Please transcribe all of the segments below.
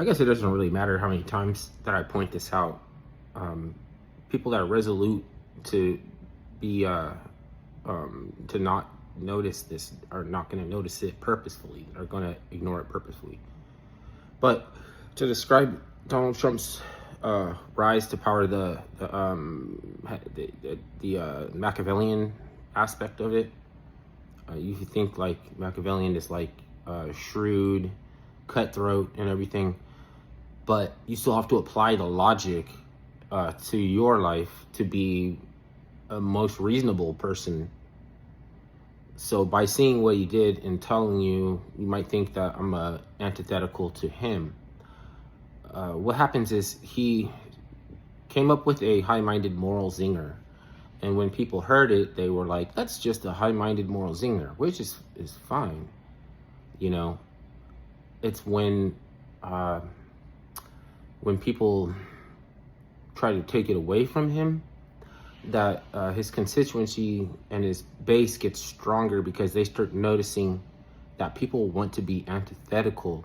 I guess it doesn't really matter how many times that I point this out. People that are resolute to be to not notice this are not going to notice it purposefully. Are going to ignore it purposefully. But to describe Donald Trump's rise to power, the Machiavellian aspect of it, you think like Machiavellian is like shrewd, cutthroat, and everything, but you still have to apply the logic to your life to be a most reasonable person. So by seeing what he did and telling you, you might think that I'm antithetical to him. What happens is he came up with a high-minded moral zinger. And when people heard it, they were like, that's just a high-minded moral zinger, which is fine. You know, it's when people try to take it away from him that his constituency and his base gets stronger, because they start noticing that people want to be antithetical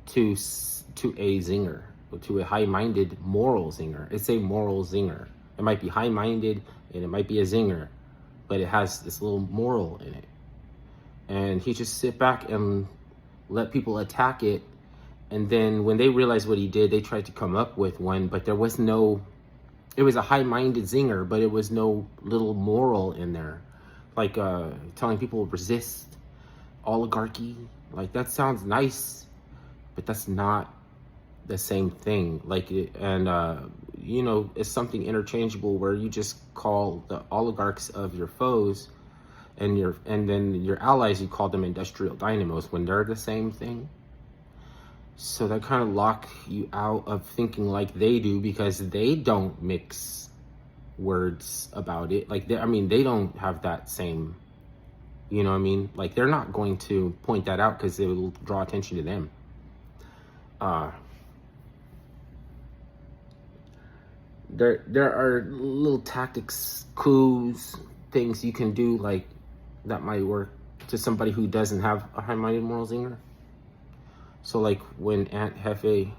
to a zinger, to a high-minded moral zinger. It's a moral zinger. It might be high-minded and it might be a zinger, but it has this little moral in it. And he just sit back and let people attack it. And then when they realized what he did, they tried to come up with one, but there was no, it was a high-minded zinger, but it was no little moral in there. Like telling people resist oligarchy. Like, that sounds nice, but that's not the same thing. Like, you know, it's something interchangeable where you just call the oligarchs of your foes, and then your allies, you call them industrial dynamos, when they're the same thing. So that kind of lock you out of thinking like they do, because they don't mix words about it. Like, they don't have that same, you know what I mean? Like, they're not going to point that out because it will draw attention to them. There are little tactics, coups, things you can do like that might work to somebody who doesn't have a high-minded moral zinger. So like when Aunt Hefe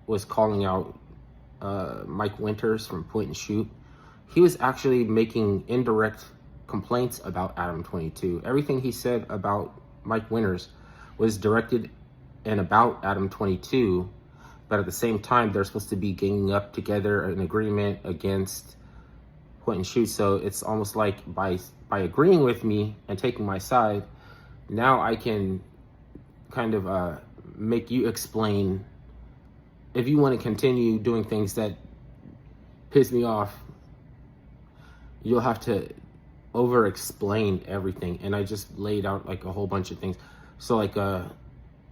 was calling out Mike Winters from Point and Shoot, he was actually making indirect complaints about Adam 22. Everything he said about Mike Winters was directed and about Adam 22, but at the same time, they're supposed to be ganging up together an agreement against Point and Shoot. So it's almost like by agreeing with me and taking my side, now I can kind of make you explain. If you want to continue doing things that piss me off, you'll have to over explain everything. And I just laid out like a whole bunch of things. So like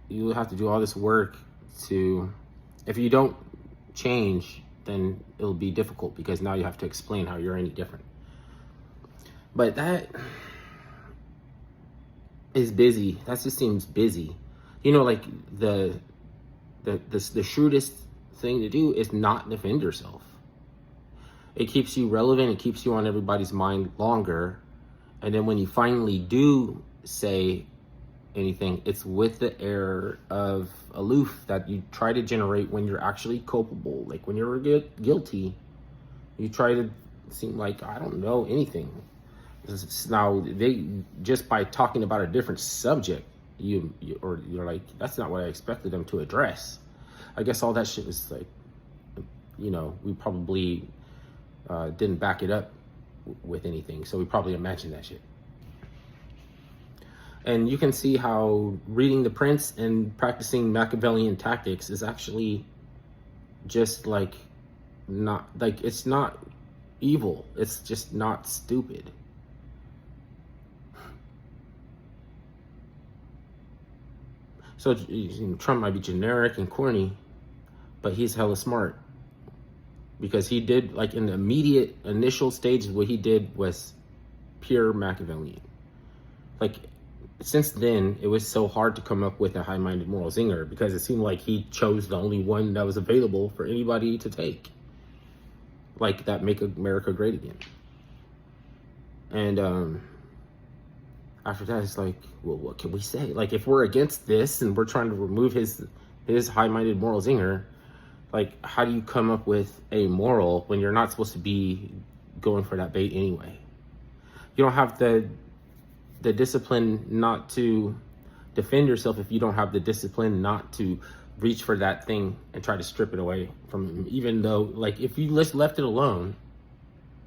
you have to do all this work to, if you don't change, then it'll be difficult, because now you have to explain how you're any different. But that is busy. That just seems busy. You know, like the shrewdest thing to do is not defend yourself. It keeps you relevant. It keeps you on everybody's mind longer. And then when you finally do say anything, it's with the air of aloof that you try to generate when you're actually culpable. Like when you're guilty, you try to seem like, I don't know anything. Now, they just by talking about a different subject, you're like, that's not what I expected them to address. I guess all that shit was like, you know, we probably didn't back it up with anything, so we probably imagined that shit. And you can see how reading The Prince and practicing Machiavellian tactics is actually just like, not like, it's not evil, it's just not stupid. So Trump might be generic and corny, but he's hella smart, because he did, like, in the immediate initial stages, what he did was pure Machiavellian. Like, since then, it was so hard to come up with a high-minded moral zinger, because it seemed like he chose the only one that was available for anybody to take, like that Make America Great Again. And after that, it's like, well, what can we say? Like, if we're against this and we're trying to remove his his high-minded moral zinger, like, how do you come up with a moral when you're not supposed to be going for that bait anyway? You don't have the discipline not to defend yourself if you don't have the discipline not to reach for that thing and try to strip it away from him. Even though, like, if you just left it alone,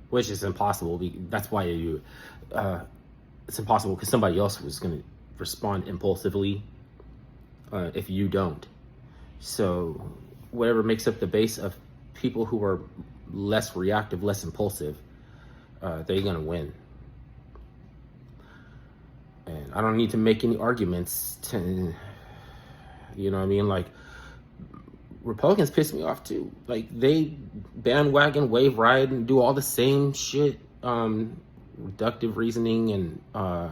which is impossible, that's why it's impossible, because somebody else was going to respond impulsively if you don't. So whatever makes up the base of people who are less reactive, less impulsive, they're going to win. And I don't need to make any arguments to, you know what I mean? Like, Republicans piss me off too. Like, they bandwagon, wave ride, and do all the same shit, reductive reasoning and like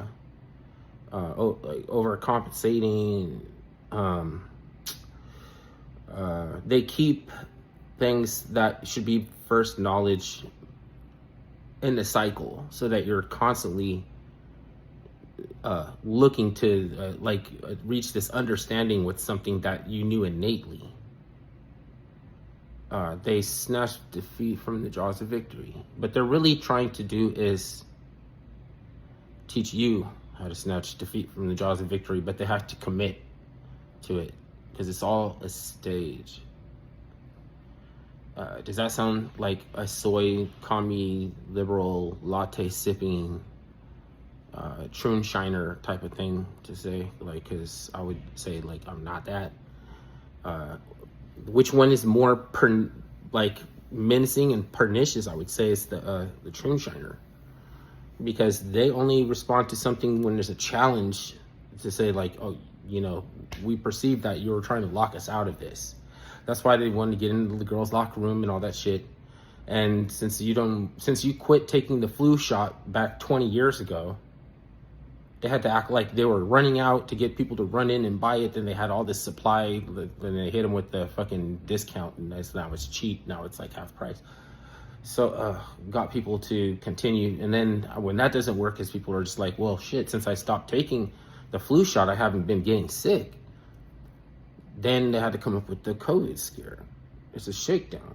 overcompensating. They keep things that should be first knowledge in the cycle, so that you're constantly looking to reach this understanding with something that you knew innately. They snatched defeat from the jaws of victory. But they're really trying to do is teach you how to snatch defeat from the jaws of victory, but they have to commit to it, because it's all a stage. Does that sound like a soy, commie, liberal, latte sipping, Troon Shiner type of thing to say? Like, because I would say, like, I'm not that. Which one is more menacing and pernicious? I would say it's the Troon Shiner, because they only respond to something when there's a challenge, to say, like, oh, you know, we perceive that you were trying to lock us out of this. That's why they wanted to get into the girls' locker room and all that shit. And since you quit taking the flu shot back 20 years ago, they had to act like they were running out to get people to run in and buy it. Then they had all this supply. Then they hit them with the fucking discount, and now it's cheap. Now it's like half price. So got people to continue. And then when that doesn't work, is people are just like, well, shit, since I stopped taking the flu shot, I haven't been getting sick. Then they had to come up with the COVID scare. It's a shakedown.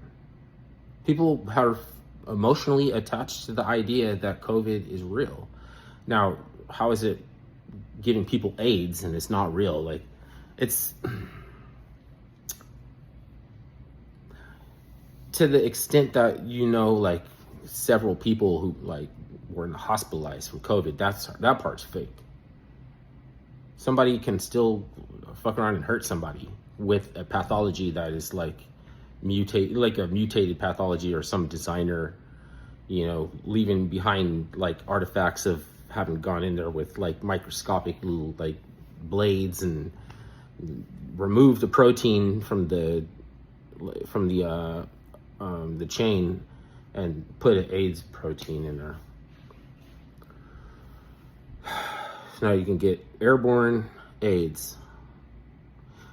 People are emotionally attached to the idea that COVID is real. Now, how is it giving people AIDS and it's not real? Like, it's to the extent that, you know, like, several people who, like, were hospitalized from COVID, that part's fake. Somebody can still fuck around and hurt somebody with a pathology that is like a mutated pathology, or some designer, you know, leaving behind like artifacts of having gone in there with like microscopic little like blades and removed the protein from the chain and put an AIDS protein in there. So now you can get airborne AIDS.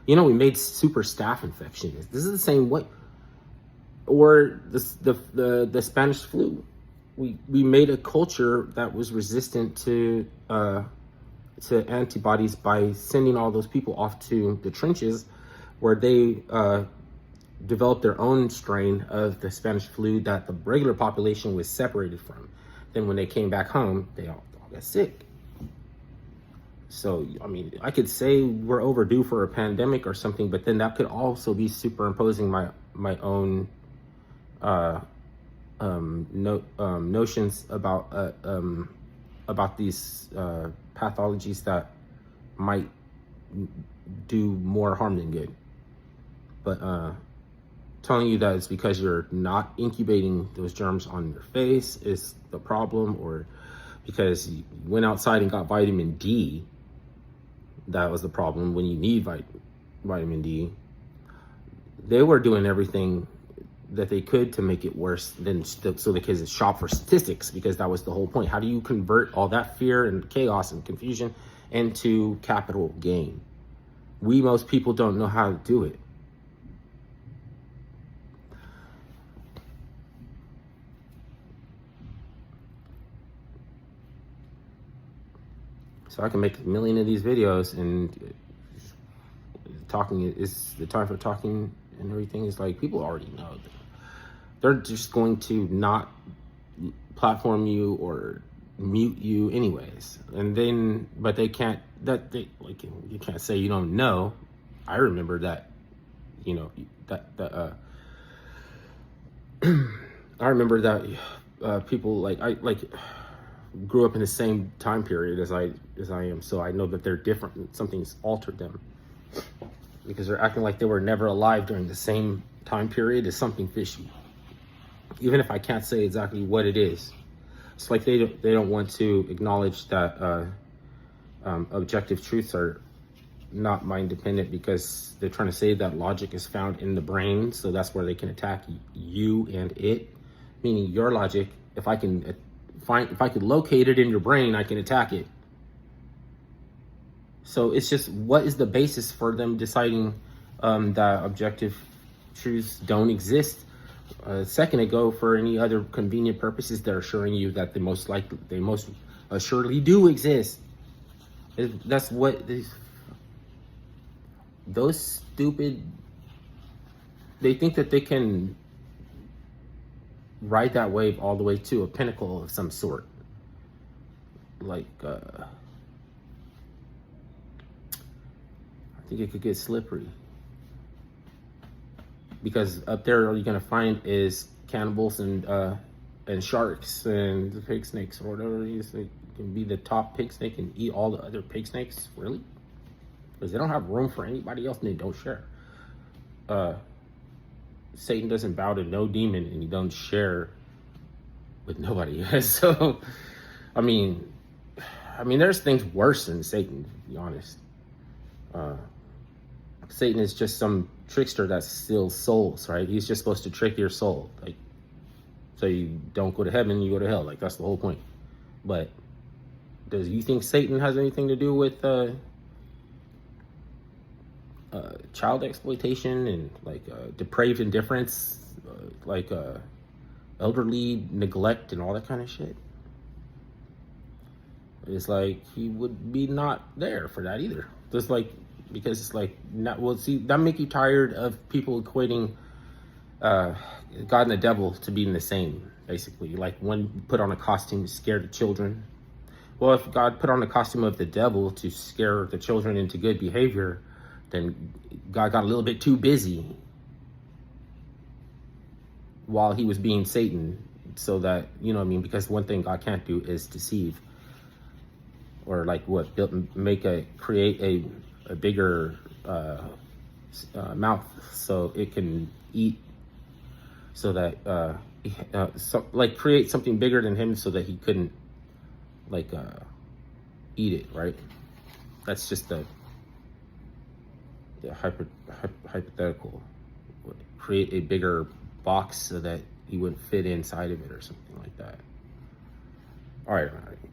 You know, we made super staph infection. This is the same way. Or the Spanish flu. We made a culture that was resistant to antibodies by sending all those people off to the trenches, where they developed their own strain of the Spanish flu that the regular population was separated from. Then when they came back home, they all got sick. So, I mean, I could say we're overdue for a pandemic or something, but then that could also be superimposing my own notions about these pathologies that might do more harm than good. But telling you that it's because you're not incubating those germs on your face is the problem, or because you went outside and got vitamin D, that was the problem, when you need vitamin D. They were doing everything that they could to make it worse, so the kids shop for statistics, because that was the whole point. How do you convert all that fear and chaos and confusion into capital gain? Most people don't know how to do it. So I can make a million of these videos and talking is the time for talking and everything. Is like people already know that they're just going to not platform you or mute you anyways. And then, but they can't, that they like, you can't say you don't know. I remember that, you know, I remember that people I grew up in the same time period as I am, so I know that they're different. Something's altered them because they're acting like they were never alive during the same time period. Is something fishy, even if I can't say exactly what it is. It's like they don't want to acknowledge that objective truths are not mind dependent, because they're trying to say that logic is found in the brain, so that's where they can attack you and it, meaning your logic. If I can locate it in your brain, I can attack it. So it's just, what is the basis for them deciding that objective truths don't exist a second ago for any other convenient purposes? They're assuring you that they most assuredly do exist. That's what those stupid, they think that they can ride that wave all the way to a pinnacle of some sort. Like, I think it could get slippery. Because up there, all you're gonna find is cannibals and sharks and the pig snakes or whatever it is. It can be the top pig snake and eat all the other pig snakes. Really? Because they don't have room for anybody else and they don't share. Satan doesn't bow to no demon, and he don't share with nobody. So, I mean, there's things worse than Satan, to be honest. Satan is just some trickster that steals souls, right? He's just supposed to trick your soul, like, so you don't go to heaven, you go to hell. Like, that's the whole point. But does you think Satan has anything to do with child exploitation and depraved indifference, elderly neglect and all that kind of shit? It's like he would be not there for that either. Just like, because it's like, not, well, see, that make you tired of people equating God and the devil to being the same, basically. Like, one put on a costume to scare the children. Well, if God put on the costume of the devil to scare the children into good behavior, then God got a little bit too busy while he was being Satan, so that, you know what I mean? Because one thing God can't do is deceive, or create a bigger mouth so it can eat, so that create something bigger than him so that he couldn't eat it, right? That's just the hypothetical. Create a bigger box so that he wouldn't fit inside of it or something like that. All right.